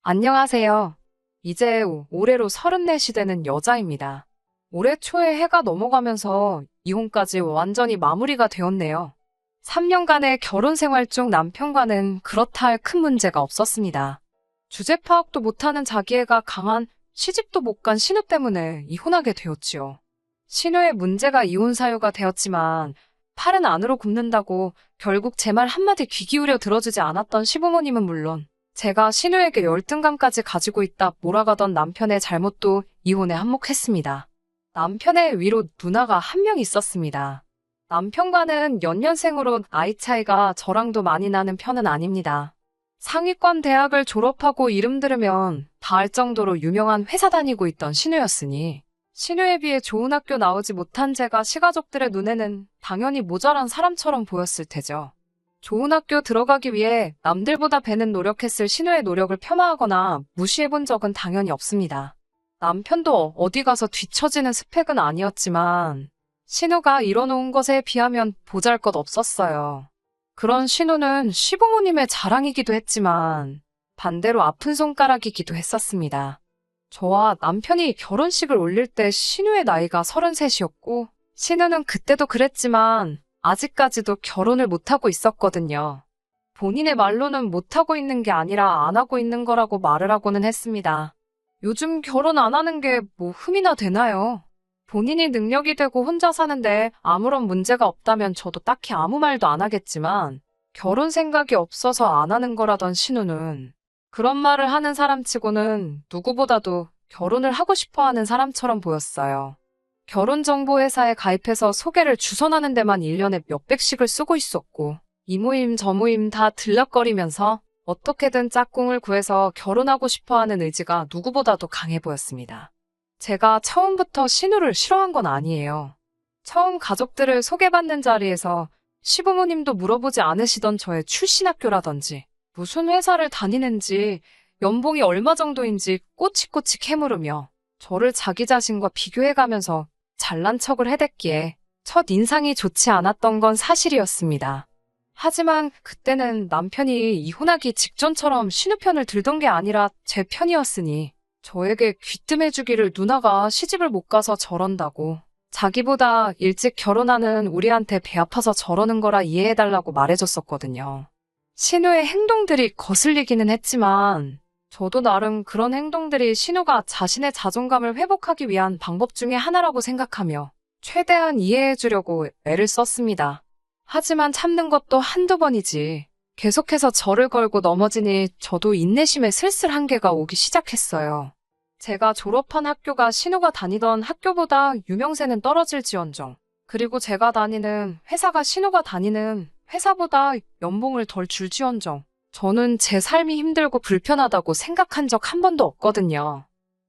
안녕하세요. 이제 올해로 34이 되는 여자입니다. 올해 초에 해가 넘어가면서 이혼까지 완전히 마무리가 되었네요. 3년간의 결혼 생활 중 남편과는 그렇다 할 큰 문제가 없었습니다. 주제 파악도 못하는 자기애가 강한 시집도 못 간 신우 때문에 이혼하게 되었지요. 신우의 문제가 이혼 사유가 되었지만 팔은 안으로 굽는다고 결국 제 말 한마디 귀 기울여 들어주지 않았던 시부모님은 물론 제가 신우에게 열등감까지 가지고 있다 몰아가던 남편의 잘못도 이혼에 한몫했습니다. 남편의 위로 누나가 한 명 있었습니다. 남편과는 연년생으로 나이 차이가 저랑도 많이 나는 편은 아닙니다. 상위권 대학을 졸업하고 이름 들으면 다 알 정도로 유명한 회사 다니고 있던 신우였으니 신우에 비해 좋은 학교 나오지 못한 제가 시가족들의 눈에는 당연히 모자란 사람처럼 보였을 테죠. 좋은 학교 들어가기 위해 남들보다 배는 노력했을 신우의 노력을 폄하하거나 무시해본 적은 당연히 없습니다. 남편도 어디 가서 뒤처지는 스펙은 아니었지만 신우가 이뤄놓은 것에 비하면 보잘것없었어요. 그런 신우는 시부모님의 자랑이기도 했지만 반대로 아픈 손가락이기도 했었습니다. 저와 남편이 결혼식을 올릴 때 신우의 나이가 33이었고 신우는 그때도 그랬지만 아직까지도 결혼을 못하고 있었거든요. 본인의 말로는 못하고 있는 게 아니라 안 하고 있는 거라고 말을 하고는 했습니다. 요즘 결혼 안 하는 게 뭐 흠이나 되나요? 본인이 능력이 되고 혼자 사는데 아무런 문제가 없다면 저도 딱히 아무 말도 안 하겠지만 결혼 생각이 없어서 안 하는 거라던 신우는 그런 말을 하는 사람치고는 누구보다도 결혼을 하고 싶어 하는 사람처럼 보였어요. 결혼정보회사에 가입해서 소개를 주선하는 데만 1년에 몇백씩을 쓰고 있었고 이 모임 저 모임 다 들락거리면서 어떻게든 짝꿍을 구해서 결혼하고 싶어하는 의지가 누구보다도 강해 보였습니다. 제가 처음부터 신우를 싫어한 건 아니에요. 처음 가족들을 소개받는 자리에서 시부모님도 물어보지 않으시던 저의 출신 학교라든지 무슨 회사를 다니는지 연봉이 얼마 정도인지 꼬치꼬치 캐물으며 저를 자기 자신과 비교해가면서 잘난 척을 해댔기에 첫 인상이 좋지 않았던 건 사실이었습니다. 하지만 그때는 남편이 이혼하기 직전처럼 신우 편을 들던 게 아니라 제 편이었으니 저에게 귀뜸해주기를 누나가 시집을 못 가서 저런다고 자기보다 일찍 결혼하는 우리한테 배 아파서 저러는 거라 이해해달라고 말해줬었거든요. 신우의 행동들이 거슬리기는 했지만 저도 나름 그런 행동들이 신우가 자신의 자존감을 회복하기 위한 방법 중에 하나라고 생각하며 최대한 이해해주려고 애를 썼습니다. 하지만 참는 것도 한두 번이지 계속해서 저를 걸고 넘어지니 저도 인내심에 슬슬 한계가 오기 시작했어요. 제가 졸업한 학교가 신우가 다니던 학교보다 유명세는 떨어질지언정 그리고 제가 다니는 회사가 신우가 다니는 회사보다 연봉을 덜 줄지언정 저는 제 삶이 힘들고 불편하다고 생각한 적 한 번도 없거든요.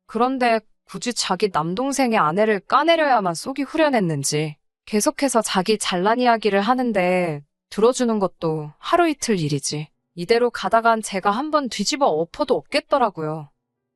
그런데 굳이 자기 남동생의 아내를 까내려야만 속이 후련했는지 계속해서 자기 잘난 이야기를 하는데 들어주는 것도 하루 이틀 일이지. 이대로 가다간 제가 한번 뒤집어 엎어도 없겠더라고요.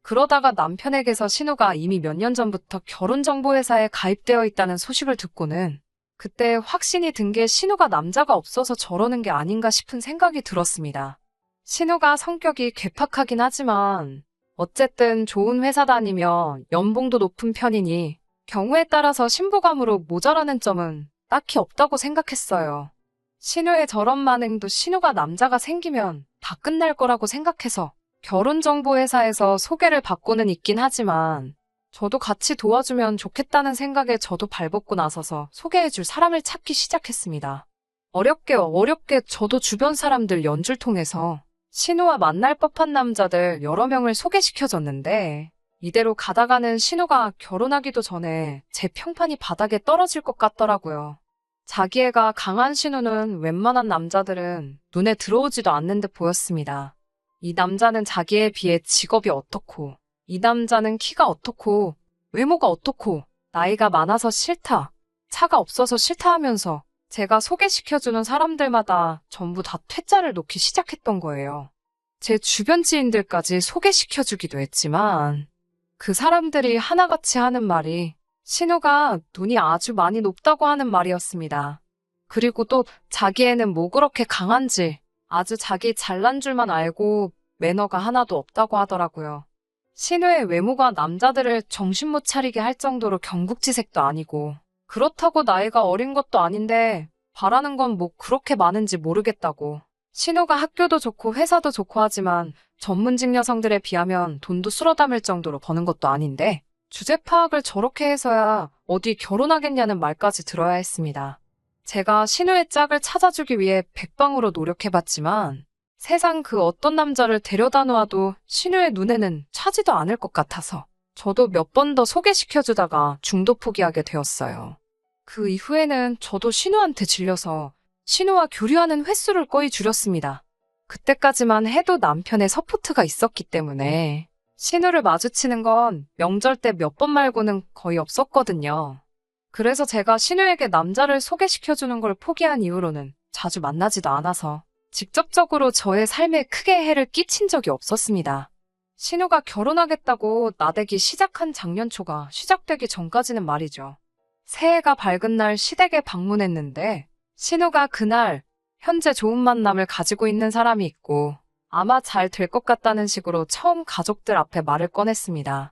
그러다가 남편에게서 신우가 이미 몇 년 전부터 결혼정보회사에 가입되어 있다는 소식을 듣고는 그때 확신이 든 게 신우가 남자가 없어서 저러는 게 아닌가 싶은 생각이 들었습니다. 신우가 성격이 괴팍하긴 하지만 어쨌든 좋은 회사 다니며 연봉도 높은 편이니 경우에 따라서 신부감으로 모자라는 점은 딱히 없다고 생각했어요. 신우의 저런 만행도 신우가 남자가 생기면 다 끝날 거라고 생각해서 결혼정보회사에서 소개를 받고는 있긴 하지만 저도 같이 도와주면 좋겠다는 생각에 저도 발벗고 나서서 소개해줄 사람을 찾기 시작했습니다. 어렵게 저도 주변 사람들 연줄 통해서 신우와 만날 법한 남자들 여러 명을 소개시켜줬는데 이대로 가다가는 신우가 결혼하기도 전에 제 평판이 바닥에 떨어질 것 같더라고요. 자기애가 강한 신우는 웬만한 남자들은 눈에 들어오지도 않는 듯 보였습니다. 이 남자는 자기에 비해 직업이 어떻고 이 남자는 키가 어떻고 외모가 어떻고 나이가 많아서 싫다, 차가 없어서 싫다 하면서 제가 소개시켜주는 사람들마다 전부 다 퇴짜를 놓기 시작했던 거예요. 제 주변 지인들까지 소개시켜주기도 했지만 그 사람들이 하나같이 하는 말이 신우가 눈이 아주 많이 높다고 하는 말이었습니다. 그리고 또 자기애는 뭐 그렇게 강한지 아주 자기 잘난 줄만 알고 매너가 하나도 없다고 하더라고요. 신우의 외모가 남자들을 정신 못 차리게 할 정도로 경국지색도 아니고, 그렇다고 나이가 어린 것도 아닌데 바라는 건 뭐 그렇게 많은지 모르겠다고. 신우가 학교도 좋고 회사도 좋고 하지만 전문직 여성들에 비하면 돈도 쓸어 담을 정도로 버는 것도 아닌데 주제 파악을 저렇게 해서야 어디 결혼하겠냐는 말까지 들어야 했습니다. 제가 신우의 짝을 찾아주기 위해 백방으로 노력해봤지만 세상 그 어떤 남자를 데려다 놓아도 신우의 눈에는 차지도 않을 것 같아서 저도 몇 번 더 소개시켜주다가 중도 포기하게 되었어요. 그 이후에는 저도 신우한테 질려서 신우와 교류하는 횟수를 거의 줄였습니다. 그때까지만 해도 남편의 서포트가 있었기 때문에 신우를 마주치는 건 명절 때 몇 번 말고는 거의 없었거든요. 그래서 제가 신우에게 남자를 소개시켜주는 걸 포기한 이후로는 자주 만나지도 않아서 직접적으로 저의 삶에 크게 해를 끼친 적이 없었습니다. 신우가 결혼하겠다고 나대기 시작한 작년 초가 시작되기 전까지는 말이죠. 새해가 밝은 날 시댁에 방문했는데 신우가 그날 현재 좋은 만남을 가지고 있는 사람이 있고 아마 잘 될 것 같다는 식으로 처음 가족들 앞에 말을 꺼냈습니다.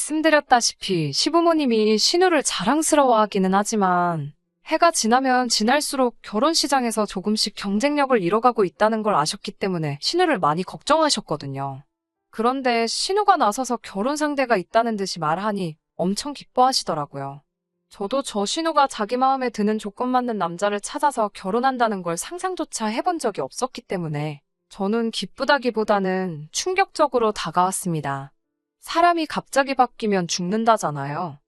말씀드렸다시피 시부모님이 신우를 자랑스러워하기는 하지만 해가 지나면 지날수록 결혼 시장에서 조금씩 경쟁력을 잃어가고 있다는 걸 아셨기 때문에 신우를 많이 걱정하셨거든요. 그런데 신우가 나서서 결혼 상대가 있다는 듯이 말하니 엄청 기뻐하시더라고요. 저도 저 신우가 자기 마음에 드는 조건 맞는 남자를 찾아서 결혼한다는 걸 상상조차 해본 적이 없었기 때문에 저는 기쁘다기보다는 충격적으로 다가왔습니다. 사람이 갑자기 바뀌면 죽는다잖아요.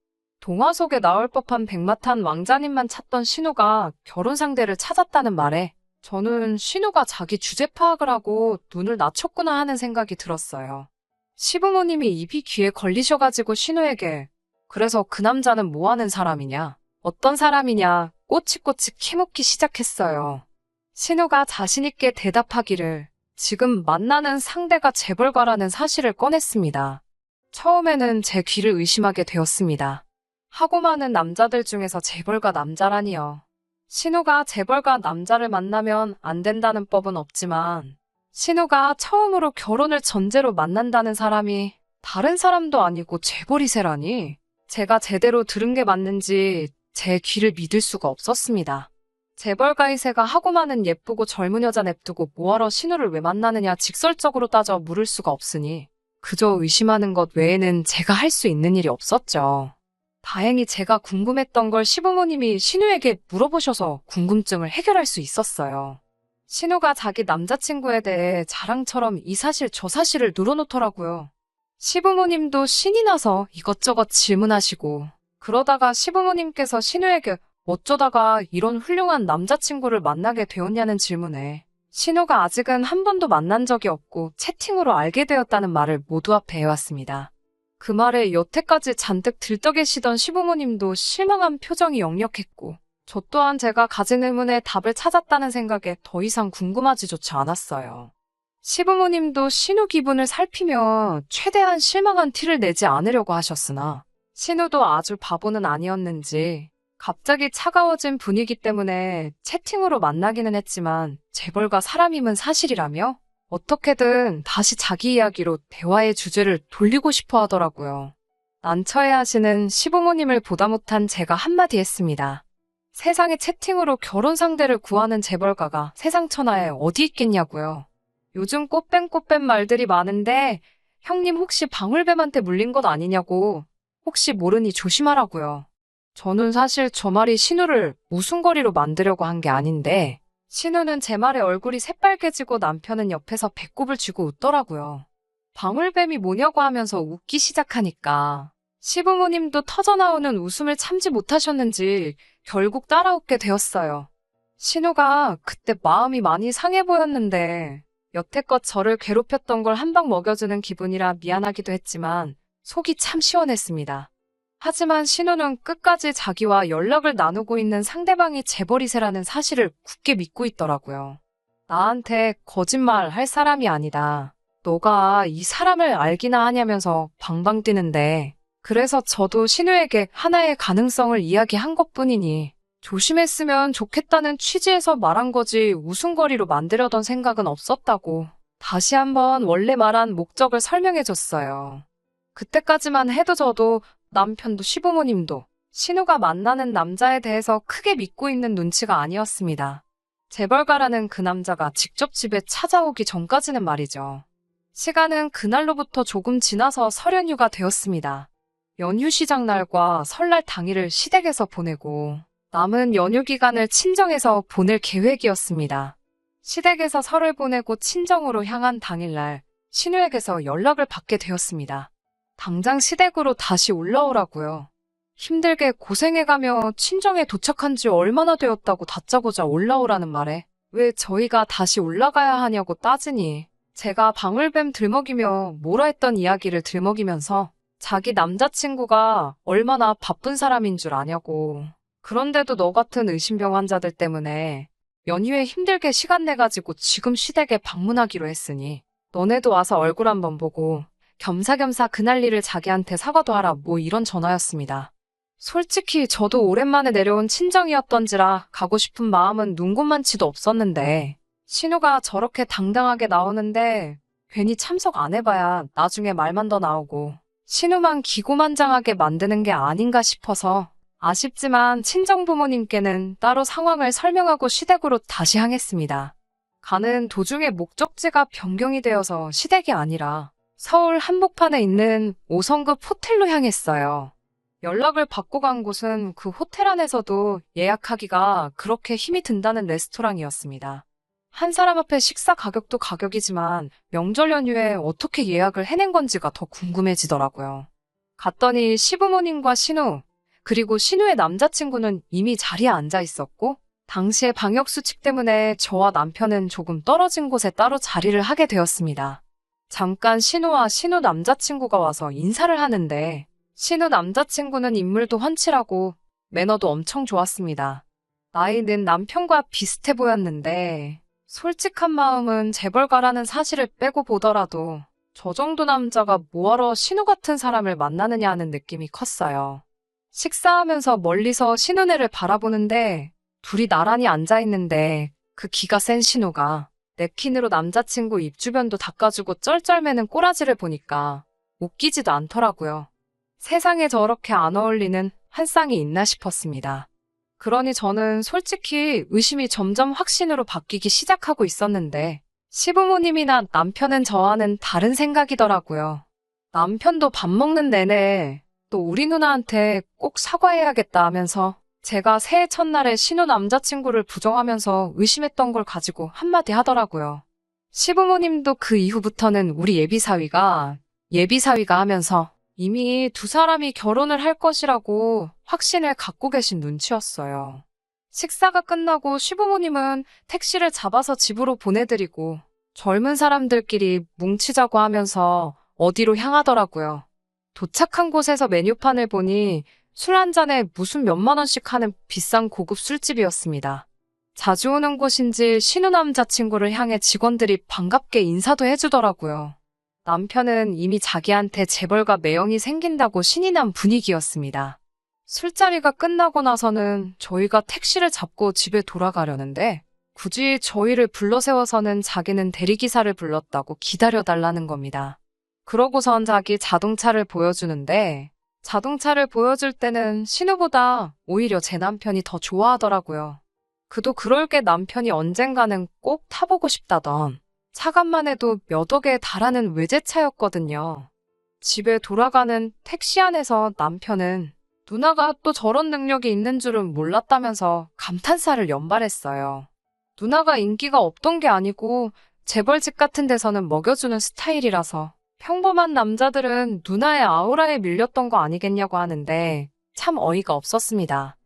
동화 속에 나올 법한 백마탄 왕자님만 찾던 신우가 결혼 상대를 찾았다는 말에 저는 신우가 자기 주제 파악을 하고 눈을 낮췄구나 하는 생각이 들었어요. 시부모님이 입이 귀에 걸리셔가지고 신우에게 그래서 그 남자는 뭐 하는 사람이냐? 어떤 사람이냐? 꼬치꼬치 캐묻기 시작했어요. 신우가 자신있게 대답하기를 지금 만나는 상대가 재벌가라는 사실을 꺼냈습니다. 처음에는 제 귀를 의심하게 되었습니다. 하고 많은 남자들 중에서 재벌가 남자라니요. 신우가 재벌가 남자를 만나면 안 된다는 법은 없지만 신우가 처음으로 결혼을 전제로 만난다는 사람이 다른 사람도 아니고 재벌이세라니 제가 제대로 들은 게 맞는지 제 귀를 믿을 수가 없었습니다. 재벌가이세가 하고 많은 예쁘고 젊은 여자 냅두고 뭐하러 신우를 왜 만나느냐 직설적으로 따져 물을 수가 없으니 그저 의심하는 것 외에는 제가 할 수 있는 일이 없었죠. 다행히 제가 궁금했던 걸 시부모님이 신우에게 물어보셔서 궁금증을 해결할 수 있었어요. 신우가 자기 남자친구에 대해 자랑처럼 이 사실 저 사실을 늘어놓더라고요. 시부모님도 신이 나서 이것저것 질문하시고 그러다가 시부모님께서 신우에게 어쩌다가 이런 훌륭한 남자친구를 만나게 되었냐는 질문에 신우가 아직은 한 번도 만난 적이 없고 채팅으로 알게 되었다는 말을 모두 앞에 해왔습니다. 그 말에 여태까지 잔뜩 들떠계시던 시부모님도 실망한 표정이 역력했고 저 또한 제가 가진 의문에 답을 찾았다는 생각에 더 이상 궁금하지조차 않았어요. 시부모님도 신우 기분을 살피며 최대한 실망한 티를 내지 않으려고 하셨으나 신우도 아주 바보는 아니었는지 갑자기 차가워진 분위기 때문에 채팅으로 만나기는 했지만 재벌가 사람임은 사실이라며 어떻게든 다시 자기 이야기로 대화의 주제를 돌리고 싶어 하더라고요. 난처해하시는 시부모님을 보다 못한 제가 한마디 했습니다. 세상에 채팅으로 결혼 상대를 구하는 재벌가가 세상 천하에 어디 있겠냐고요. 요즘 꽃뱀 말들이 많은데 형님 혹시 방울뱀한테 물린 것 아니냐고 혹시 모르니 조심하라고요. 저는 사실 저 말이 신우를 웃음거리로 만들려고 한 게 아닌데 신우는 제 말에 얼굴이 새빨개지고 남편은 옆에서 배꼽을 쥐고 웃더라고요. 방울뱀이 뭐냐고 하면서 웃기 시작하니까 시부모님도 터져나오는 웃음을 참지 못하셨는지 결국 따라 웃게 되었어요. 신우가 그때 마음이 많이 상해 보였는데 여태껏 저를 괴롭혔던 걸 한 방 먹여주는 기분이라 미안하기도 했지만 속이 참 시원했습니다. 하지만 신우는 끝까지 자기와 연락을 나누고 있는 상대방이 재벌이세라는 사실을 굳게 믿고 있더라고요. 나한테 거짓말 할 사람이 아니다. 너가 이 사람을 알기나 하냐면서 방방 뛰는데 그래서 저도 신우에게 하나의 가능성을 이야기한 것뿐이니 조심했으면 좋겠다는 취지에서 말한 거지 웃음거리로 만들려던 생각은 없었다고. 다시 한번 원래 말한 목적을 설명해줬어요. 그때까지만 해도 저도 남편도 시부모님도 신우가 만나는 남자에 대해서 크게 믿고 있는 눈치가 아니었습니다. 재벌가라는 그 남자가 직접 집에 찾아오기 전까지는 말이죠. 시간은 그날로부터 조금 지나서 설 연휴가 되었습니다. 연휴 시작 날과 설날 당일을 시댁에서 보내고 남은 연휴 기간을 친정에서 보낼 계획이었습니다. 시댁에서 설을 보내고 친정으로 향한 당일날 신우에게서 연락을 받게 되었습니다. 당장 시댁으로 다시 올라오라고요. 힘들게 고생해가며 친정에 도착한 지 얼마나 되었다고 다짜고짜 올라오라는 말에 왜 저희가 다시 올라가야 하냐고 따지니 제가 방울뱀 들먹이며 뭐라 했던 이야기를 들먹이면서 자기 남자친구가 얼마나 바쁜 사람인 줄 아냐고. 그런데도 너 같은 의심병 환자들 때문에 연휴에 힘들게 시간 내가지고 지금 시댁에 방문하기로 했으니 너네도 와서 얼굴 한번 보고 겸사겸사 그날 일을 자기한테 사과도 하라 뭐 이런 전화였습니다. 솔직히 저도 오랜만에 내려온 친정이었던지라 가고 싶은 마음은 눈꽃만치도 없었는데 신우가 저렇게 당당하게 나오는데 괜히 참석 안 해봐야 나중에 말만 더 나오고 신우만 기고만장하게 만드는 게 아닌가 싶어서 아쉽지만 친정부모님께는 따로 상황을 설명하고 시댁으로 다시 향했습니다. 가는 도중에 목적지가 변경이 되어서 시댁이 아니라 서울 한복판에 있는 5성급 호텔로 향했어요. 연락을 받고 간 곳은 그 호텔 안에서도 예약하기가 그렇게 힘이 든다는 레스토랑이었습니다. 한 사람 앞에 식사 가격도 가격이지만 명절 연휴에 어떻게 예약을 해낸 건지가 더 궁금해지더라고요. 갔더니 시부모님과 신우, 그리고 신우의 남자친구는 이미 자리에 앉아 있었고 당시의 방역수칙 때문에 저와 남편은 조금 떨어진 곳에 따로 자리를 하게 되었습니다. 잠깐 신우와 신우 남자친구가 와서 인사를 하는데 신우 남자친구는 인물도 훤칠하고 매너도 엄청 좋았습니다. 나이는 남편과 비슷해 보였는데 솔직한 마음은 재벌가라는 사실을 빼고 보더라도 저 정도 남자가 뭐하러 신우 같은 사람을 만나느냐 하는 느낌이 컸어요. 식사하면서 멀리서 신우네를 바라보는데 둘이 나란히 앉아있는데 그 기가 센 신우가 냅킨으로 남자친구 입 주변도 닦아주고 쩔쩔매는 꼬라지를 보니까 웃기지도 않더라고요. 세상에 저렇게 안 어울리는 한 쌍이 있나 싶었습니다. 그러니 저는 솔직히 의심이 점점 확신으로 바뀌기 시작하고 있었는데 시부모님이나 남편은 저와는 다른 생각이더라고요. 남편도 밥 먹는 내내 또 우리 누나한테 꼭 사과해야겠다 하면서 제가 새해 첫날에 신우 남자친구를 부정하면서 의심했던 걸 가지고 한마디 하더라고요. 시부모님도 그 이후부터는 우리 예비사위가 하면서 이미 두 사람이 결혼을 할 것이라고 확신을 갖고 계신 눈치였어요. 식사가 끝나고 시부모님은 택시를 잡아서 집으로 보내드리고 젊은 사람들끼리 뭉치자고 하면서 어디로 향하더라고요. 도착한 곳에서 메뉴판을 보니 술 한 잔에 무슨 몇만 원씩 하는 비싼 고급 술집이었습니다. 자주 오는 곳인지 신우 남자친구를 향해 직원들이 반갑게 인사도 해주더라고요. 남편은 이미 자기한테 재벌가 매형이 생긴다고 신이 난 분위기였습니다. 술자리가 끝나고 나서는 저희가 택시를 잡고 집에 돌아가려는데 굳이 저희를 불러세워서는 자기는 대리기사를 불렀다고 기다려달라는 겁니다. 그러고선 자기 자동차를 보여주는데 자동차를 보여줄 때는 신우보다 오히려 제 남편이 더 좋아하더라고요. 그도 그럴 게 남편이 언젠가는 꼭 타보고 싶다던 차값만 해도 몇 억에 달하는 외제차였거든요. 집에 돌아가는 택시 안에서 남편은 누나가 또 저런 능력이 있는 줄은 몰랐다면서 감탄사를 연발했어요. 누나가 인기가 없던 게 아니고 재벌집 같은 데서는 먹여주는 스타일이라서 평범한 남자들은 누나의 아우라에 밀렸던 거 아니겠냐고 하는데 참 어이가 없었습니다.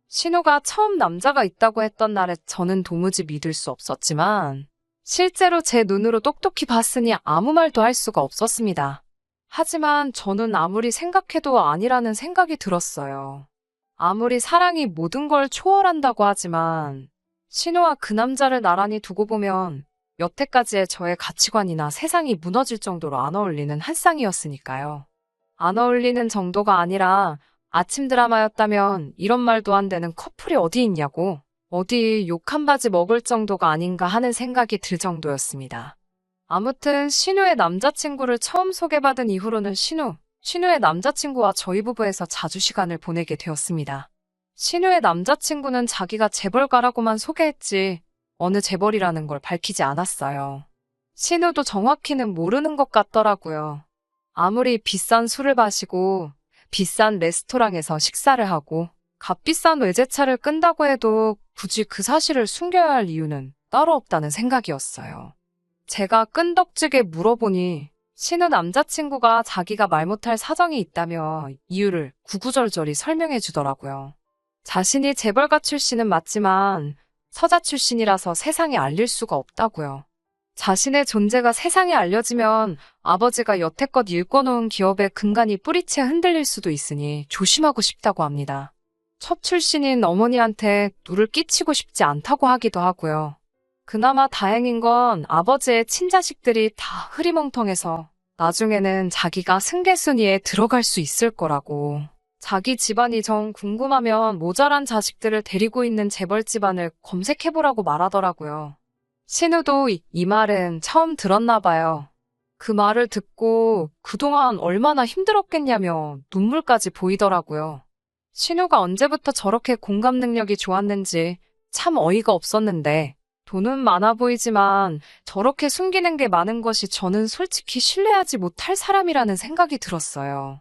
신우가 처음 남자가 있다고 했던 날에 저는 도무지 믿을 수 없었지만 실제로 제 눈으로 똑똑히 봤으니 아무 말도 할 수가 없었습니다. 하지만 저는 아무리 생각해도 아니라는 생각이 들었어요. 아무리 사랑이 모든 걸 초월한다고 하지만 신우와 그 남자를 나란히 두고 보면 여태까지의 저의 가치관이나 세상이 무너질 정도로 안 어울리는 한 쌍이었으니까요. 안 어울리는 정도가 아니라 아침 드라마였다면 이런 말도 안 되는 커플이 어디 있냐고 어디 욕 한 바지 먹을 정도가 아닌가 하는 생각이 들 정도였습니다. 아무튼 신우의 남자친구를 처음 소개받은 이후로는 신우의 남자친구와 저희 부부에서 자주 시간을 보내게 되었습니다. 신우의 남자친구는 자기가 재벌가라고만 소개했지 어느 재벌이라는 걸 밝히지 않았어요. 신우도 정확히는 모르는 것 같더라고요. 아무리 비싼 술을 마시고 비싼 레스토랑에서 식사를 하고 값비싼 외제차를 끈다고 해도 굳이 그 사실을 숨겨야 할 이유는 따로 없다는 생각이었어요. 제가 끈덕지게 물어보니 신우 남자친구가 자기가 말 못할 사정이 있다며 이유를 구구절절히 설명해 주더라고요. 자신이 재벌가 출신은 맞지만 서자 출신이라서 세상에 알릴 수가 없다고요. 자신의 존재가 세상에 알려지면 아버지가 여태껏 일궈놓은 기업의 근간이 뿌리채 흔들릴 수도 있으니 조심하고 싶다고 합니다. 첩 출신인 어머니한테 누를 끼치고 싶지 않다고 하기도 하고요. 그나마 다행인 건 아버지의 친자식들이 다 흐리멍텅해서 나중에는 자기가 승계순위에 들어갈 수 있을 거라고. 자기 집안이 정 궁금하면 모자란 자식들을 데리고 있는 재벌 집안을 검색해보라고 말하더라고요. 신우도 이 말은 처음 들었나 봐요. 그 말을 듣고 그동안 얼마나 힘들었겠냐며 눈물까지 보이더라고요. 신우가 언제부터 저렇게 공감 능력이 좋았는지 참 어이가 없었는데 돈은 많아 보이지만 저렇게 숨기는 게 많은 것이 저는 솔직히 신뢰하지 못할 사람이라는 생각이 들었어요.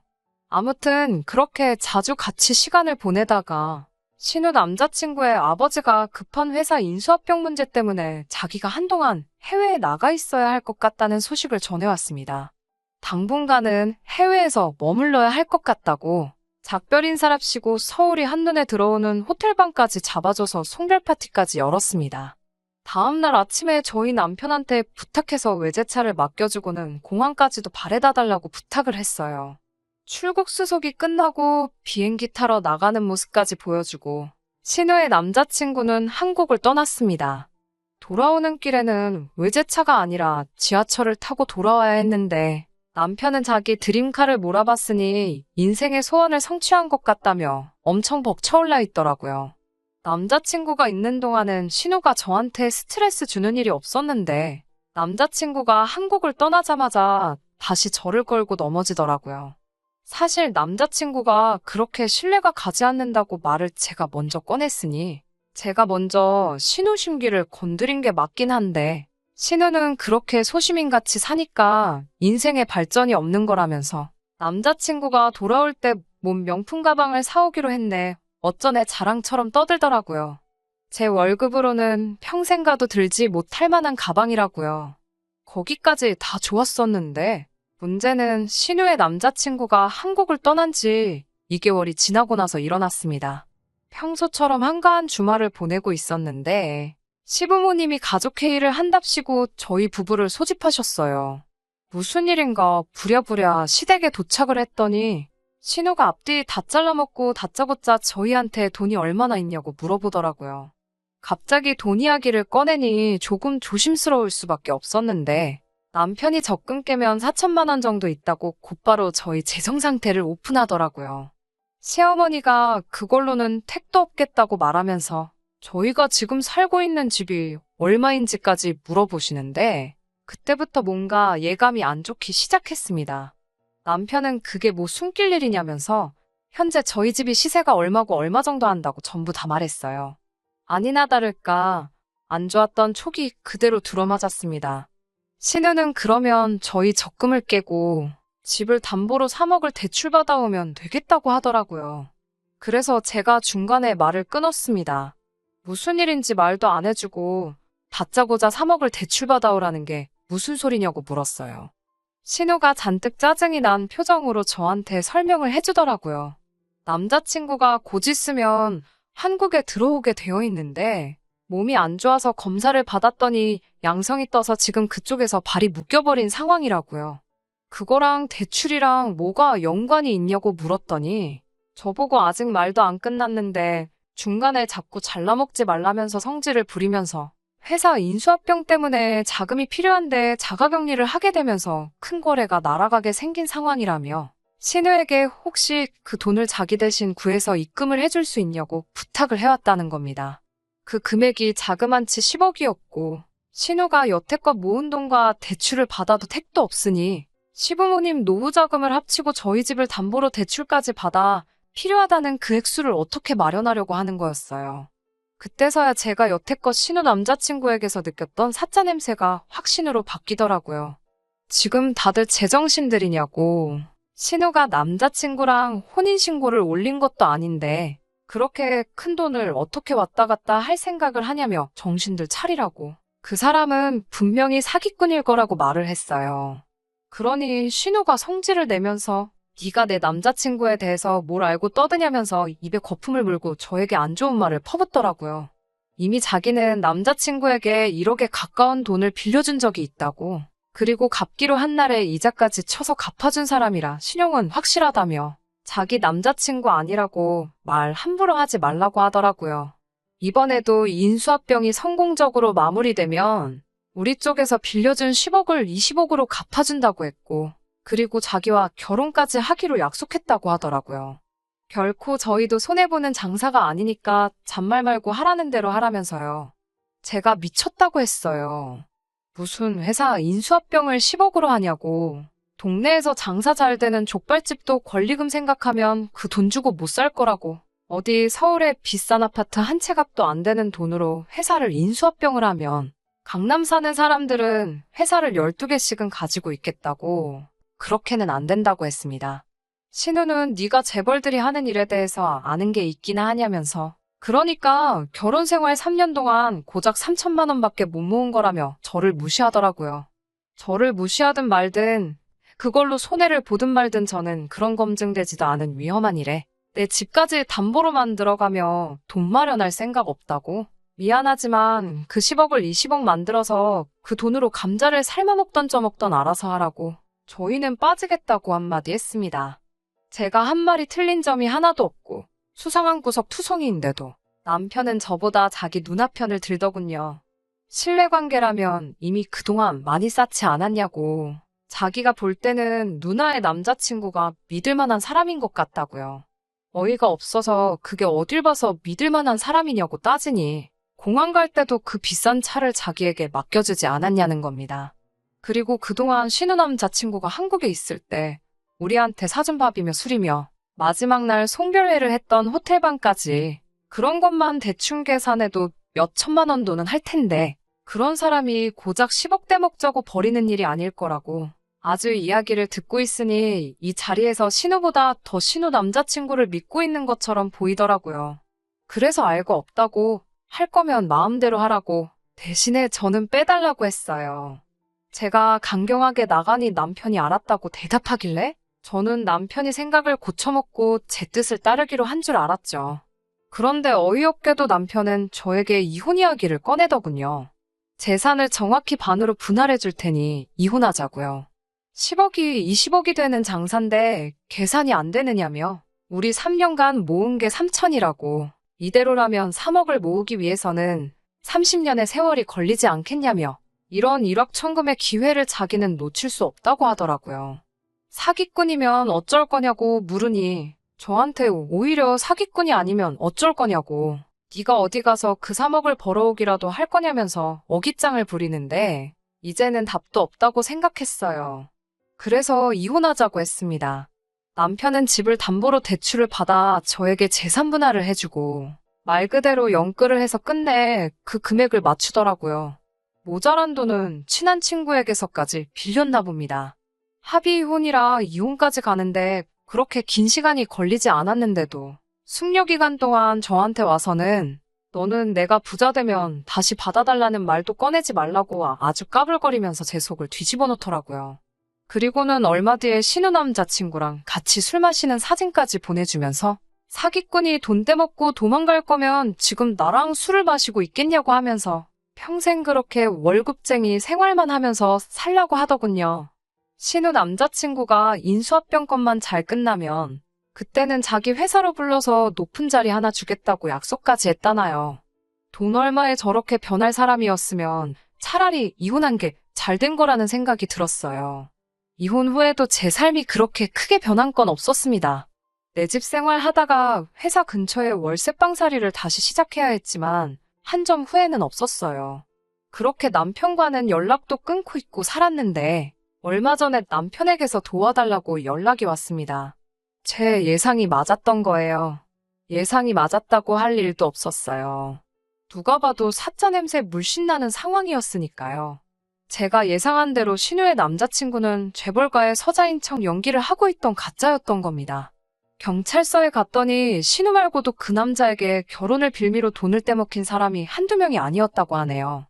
아무튼 그렇게 자주 같이 시간을 보내다가 신우 남자친구의 아버지가 급한 회사 인수합병 문제 때문에 자기가 한동안 해외에 나가 있어야 할 것 같다는 소식을 전해왔습니다. 당분간은 해외에서 머물러야 할 것 같다고 작별 인사랍시고 서울이 한눈에 들어오는 호텔방까지 잡아줘서 송별 파티까지 열었습니다. 다음날 아침에 저희 남편한테 부탁해서 외제차를 맡겨주고는 공항까지도 바래다 달라고 부탁을 했어요. 출국 수속이 끝나고 비행기 타러 나가는 모습까지 보여주고 신우의 남자친구는 한국을 떠났습니다. 돌아오는 길에는 외제차가 아니라 지하철을 타고 돌아와야 했는데 남편은 자기 드림카를 몰아봤으니 인생의 소원을 성취한 것 같다며 엄청 벅차올라 있더라고요. 남자친구가 있는 동안은 신우가 저한테 스트레스 주는 일이 없었는데 남자친구가 한국을 떠나자마자 다시 저를 걸고 넘어지더라고요. 사실 남자친구가 그렇게 신뢰가 가지 않는다고 말을 제가 먼저 꺼냈으니 제가 먼저 신우 심기를 건드린 게 맞긴 한데 신우는 그렇게 소시민같이 사니까 인생에 발전이 없는 거라면서 남자친구가 돌아올 때 몸 명품 가방을 사오기로 했네. 어쩌네 자랑처럼 떠들더라고요. 제 월급으로는 평생 가도 들지 못할 만한 가방이라고요. 거기까지 다 좋았었는데 문제는 신우의 남자친구가 한국을 떠난 지 2개월이 지나고 나서 일어났습니다. 평소처럼 한가한 주말을 보내고 있었는데 시부모님이 가족회의를 한답시고 저희 부부를 소집하셨어요. 무슨 일인가 부랴부랴 시댁에 도착을 했더니 신우가 앞뒤 다 잘라먹고 다짜고짜 저희한테 돈이 얼마나 있냐고 물어보더라고요. 갑자기 돈 이야기를 꺼내니 조금 조심스러울 수밖에 없었는데 남편이 적금 깨면 4천만 원 정도 있다고 곧바로 저희 재정 상태를 오픈하더라고요. 시어머니가 그걸로는 택도 없겠다고 말하면서 저희가 지금 살고 있는 집이 얼마인지까지 물어보시는데 그때부터 뭔가 예감이 안 좋기 시작했습니다. 남편은 그게 뭐 숨길 일이냐면서 현재 저희 집이 시세가 얼마고 얼마 정도 한다고 전부 다 말했어요. 아니나 다를까 안 좋았던 촉이 그대로 들어맞았습니다. 신우는 그러면 저희 적금을 깨고 집을 담보로 3억을 대출받아오면 되겠다고 하더라고요. 그래서 제가 중간에 말을 끊었습니다. 무슨 일인지 말도 안 해주고 다짜고짜 3억을 대출받아오라는 게 무슨 소리냐고 물었어요. 신우가 잔뜩 짜증이 난 표정으로 저한테 설명을 해주더라고요. 남자친구가 곧 있으면 한국에 들어오게 되어 있는데 몸이 안 좋아서 검사를 받았더니 양성이 떠서 지금 그쪽에서 발이 묶여버린 상황이라고요. 그거랑 대출이랑 뭐가 연관이 있냐고 물었더니 저보고 아직 말도 안 끝났는데 중간에 자꾸 잘라먹지 말라면서 성질을 부리면서 회사 인수합병 때문에 자금이 필요한데 자가격리를 하게 되면서 큰 거래가 날아가게 생긴 상황이라며 신우에게 혹시 그 돈을 자기 대신 구해서 입금을 해줄 수 있냐고 부탁을 해왔다는 겁니다. 그 금액이 자그만치 10억이었고 신우가 여태껏 모은 돈과 대출을 받아도 택도 없으니 시부모님 노후자금을 합치고 저희 집을 담보로 대출까지 받아 필요하다는 그 액수를 어떻게 마련하려고 하는 거였어요. 그때서야 제가 여태껏 신우 남자친구에게서 느꼈던 사짜 냄새가 확신으로 바뀌더라고요. 지금 다들 제정신들이냐고. 신우가 남자친구랑 혼인신고를 올린 것도 아닌데 그렇게 큰 돈을 어떻게 왔다 갔다 할 생각을 하냐며 정신들 차리라고. 그 사람은 분명히 사기꾼일 거라고 말을 했어요. 그러니 신우가 성질을 내면서 네가 내 남자친구에 대해서 뭘 알고 떠드냐면서 입에 거품을 물고 저에게 안 좋은 말을 퍼붓더라고요. 이미 자기는 남자친구에게 1억에 가까운 돈을 빌려준 적이 있다고. 그리고 갚기로 한 날에 이자까지 쳐서 갚아준 사람이라 신용은 확실하다며 자기 남자친구 아니라고 말 함부로 하지 말라고 하더라고요. 이번에도 인수합병이 성공적으로 마무리되면 우리 쪽에서 빌려준 10억을 20억으로 갚아준다고 했고 그리고 자기와 결혼까지 하기로 약속했다고 하더라고요. 결코 저희도 손해보는 장사가 아니니까 잔말 말고 하라는 대로 하라면서요. 제가 미쳤다고 했어요. 무슨 회사 인수합병을 10억으로 하냐고. 동네에서 장사 잘 되는 족발집도 권리금 생각하면 그 돈 주고 못 살 거라고. 어디 서울의 비싼 아파트 한 채 값도 안 되는 돈으로 회사를 인수합병을 하면 강남 사는 사람들은 회사를 12개씩은 가지고 있겠다고. 그렇게는 안 된다고 했습니다. 신우는 네가 재벌들이 하는 일에 대해서 아는 게 있기나 하냐면서 그러니까 결혼 생활 3년 동안 고작 3천만 원밖에 못 모은 거라며 저를 무시하더라고요. 저를 무시하든 말든 그걸로 손해를 보든 말든 저는 그런 검증되지도 않은 위험한 일에 내 집까지 담보로 만들어가며 돈 마련할 생각 없다고. 미안하지만 그 10억을 20억 만들어서 그 돈으로 감자를 삶아먹던 쪄먹던 알아서 하라고. 저희는 빠지겠다고 한마디 했습니다. 제가 한 말이 틀린 점이 하나도 없고 수상한 구석 투성이인데도 남편은 저보다 자기 누나 편을 들더군요. 신뢰관계라면 이미 그동안 많이 쌓지 않았냐고. 자기가 볼 때는 누나의 남자친구가 믿을 만한 사람인 것 같다고요. 어이가 없어서 그게 어딜 봐서 믿을 만한 사람이냐고 따지니 공항 갈 때도 그 비싼 차를 자기에게 맡겨주지 않았냐는 겁니다. 그리고 그동안 신우 남자친구가 한국에 있을 때 우리한테 사준 밥이며 술이며 마지막 날 송별회를 했던 호텔방까지 그런 것만 대충 계산해도 몇 천만 원 돈은 할 텐데 그런 사람이 고작 10억대 먹자고 버리는 일이 아닐 거라고. 아주 이야기를 듣고 있으니 이 자리에서 신우보다 더 신우 남자친구를 믿고 있는 것처럼 보이더라고요. 그래서 알고 없다고 할 거면 마음대로 하라고 대신에 저는 빼달라고 했어요. 제가 강경하게 나가니 남편이 알았다고 대답하길래 저는 남편이 생각을 고쳐먹고 제 뜻을 따르기로 한 줄 알았죠. 그런데 어이없게도 남편은 저에게 이혼 이야기를 꺼내더군요. 재산을 정확히 반으로 분할해 줄 테니 이혼하자고요. 10억이 20억이 되는 장사인데 계산이 안 되느냐며 우리 3년간 모은 게 3천이라고. 이대로라면 3억을 모으기 위해서는 30년의 세월이 걸리지 않겠냐며 이런 일확천금의 기회를 자기는 놓칠 수 없다고 하더라고요. 사기꾼이면 어쩔 거냐고 물으니 저한테 오히려 사기꾼이 아니면 어쩔 거냐고. 네가 어디 가서 그 3억을 벌어오기라도 할 거냐면서 어깃장을 부리는데 이제는 답도 없다고 생각했어요. 그래서 이혼하자고 했습니다. 남편은 집을 담보로 대출을 받아 저에게 재산 분할을 해주고 말 그대로 연끌을 해서 끝내 그 금액을 맞추더라고요. 모자란 돈은 친한 친구에게서까지 빌렸나 봅니다. 합의 이혼이라 이혼까지 가는데 그렇게 긴 시간이 걸리지 않았는데도 숙려 기간 동안 저한테 와서는 너는 내가 부자 되면 다시 받아달라는 말도 꺼내지 말라고 아주 까불거리면서 제 속을 뒤집어 놓더라고요. 그리고는 얼마 뒤에 신우 남자친구랑 같이 술 마시는 사진까지 보내주면서 사기꾼이 돈 떼먹고 도망갈 거면 지금 나랑 술을 마시고 있겠냐고 하면서 평생 그렇게 월급쟁이 생활만 하면서 살라고 하더군요. 신우 남자친구가 인수합병 건만 잘 끝나면 그때는 자기 회사로 불러서 높은 자리 하나 주겠다고 약속까지 했다나요. 돈 얼마에 저렇게 변할 사람이었으면 차라리 이혼한 게 잘 된 거라는 생각이 들었어요. 이혼 후에도 제 삶이 그렇게 크게 변한 건 없었습니다. 내 집 생활 하다가 회사 근처에 월세방살이를 다시 시작해야 했지만 한 점 후회는 없었어요. 그렇게 남편과는 연락도 끊고 있고 살았는데 얼마 전에 남편에게서 도와달라고 연락이 왔습니다. 제 예상이 맞았던 거예요. 예상이 맞았다고 할 일도 없었어요. 누가 봐도 사짜 냄새 물씬 나는 상황이었으니까요. 제가 예상한 대로 신우의 남자친구는 재벌가의 서자인 척 연기를 하고 있던 가짜였던 겁니다. 경찰서에 갔더니 신우 말고도 그 남자에게 결혼을 빌미로 돈을 떼먹힌 사람이 한두 명이 아니었다고 하네요.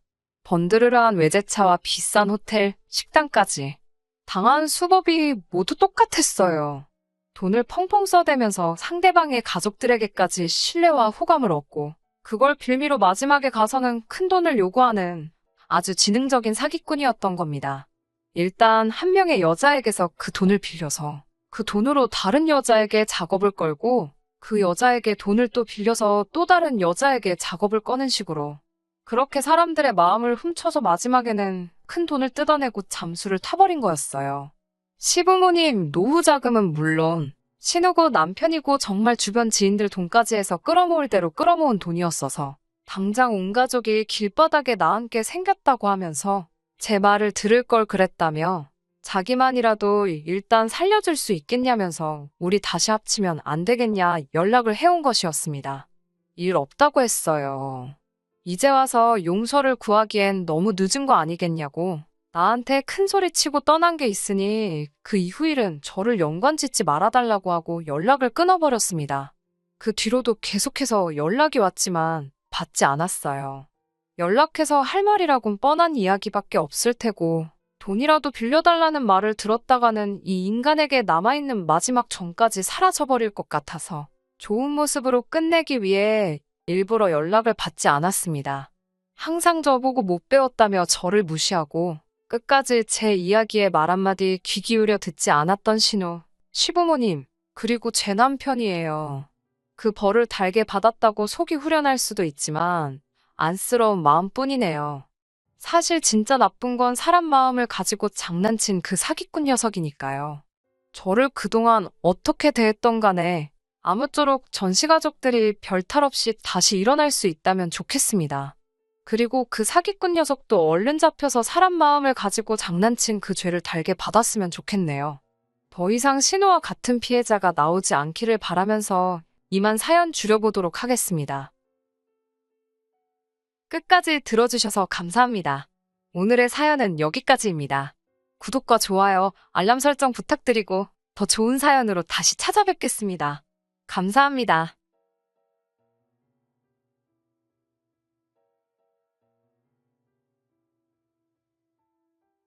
번드르르한 외제차와 비싼 호텔, 식당까지. 당한 수법이 모두 똑같았어요. 돈을 펑펑 써대면서 상대방의 가족들에게까지 신뢰와 호감을 얻고 그걸 빌미로 마지막에 가서는 큰 돈을 요구하는 아주 지능적인 사기꾼이었던 겁니다. 일단 한 명의 여자에게서 그 돈을 빌려서 그 돈으로 다른 여자에게 작업을 걸고 그 여자에게 돈을 또 빌려서 또 다른 여자에게 작업을 꺼는 식으로 그렇게 사람들의 마음을 훔쳐서 마지막에는 큰 돈을 뜯어내고 잠수를 타버린 거였어요. 시부모님 노후 자금은 물론 신우고 남편이고 정말 주변 지인들 돈까지 해서 끌어모을 대로 끌어모은 돈이었어서 당장 온 가족이 길바닥에 나앉게 생겼다고 하면서 제 말을 들을 걸 그랬다며 자기만이라도 일단 살려줄 수 있겠냐면서 우리 다시 합치면 안 되겠냐 연락을 해온 것이었습니다. 일 없다고 했어요. 이제 와서 용서를 구하기엔 너무 늦은 거 아니겠냐고 나한테 큰 소리 치고 떠난 게 있으니 그 이후 일은 저를 연관짓지 말아달라고 하고 연락을 끊어버렸습니다. 그 뒤로도 계속해서 연락이 왔지만 받지 않았어요. 연락해서 할 말이라곤 뻔한 이야기밖에 없을 테고 돈이라도 빌려달라는 말을 들었다가는 이 인간에게 남아있는 마지막 정까지 사라져버릴 것 같아서 좋은 모습으로 끝내기 위해 일부러 연락을 받지 않았습니다. 항상 저보고 못 배웠다며 저를 무시하고 끝까지 제 이야기에 말 한마디 귀 기울여 듣지 않았던 신우, 시부모님, 그리고 제 남편이에요. 그 벌을 달게 받았다고 속이 후련할 수도 있지만 안쓰러운 마음뿐이네요. 사실 진짜 나쁜 건 사람 마음을 가지고 장난친 그 사기꾼 녀석이니까요. 저를 그동안 어떻게 대했던 간에 아무쪼록 전시가족들이 별탈 없이 다시 일어날 수 있다면 좋겠습니다. 그리고 그 사기꾼 녀석도 얼른 잡혀서 사람 마음을 가지고 장난친 그 죄를 달게 받았으면 좋겠네요. 더 이상 신우와 같은 피해자가 나오지 않기를 바라면서 이만 사연 줄여보도록 하겠습니다. 끝까지 들어주셔서 감사합니다. 오늘의 사연은 여기까지입니다. 구독과 좋아요, 알람 설정 부탁드리고 더 좋은 사연으로 다시 찾아뵙겠습니다. 감사합니다.